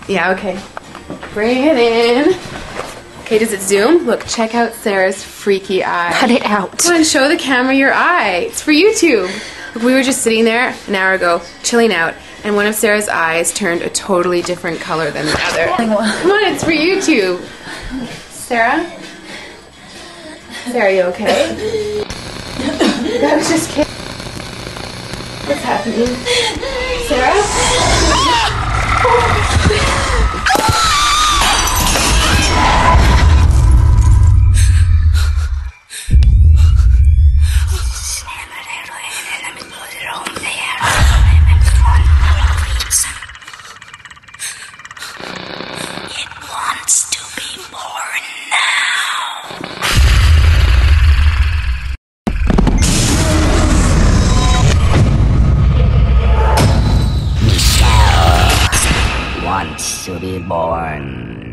Yeah, okay. Bring it in. Okay, does it zoom? Look, check out Sarah's freaky eye. Cut it out. Come on, show the camera your eye. It's for YouTube. Look, we were just sitting there an hour ago, chilling out, and one of Sarah's eyes turned a totally different color than the other. Come on, it's for YouTube. Sarah? Sarah, you okay? I was just kidding. What's happening? Sarah? It wants to be born now. Michelle wants to be born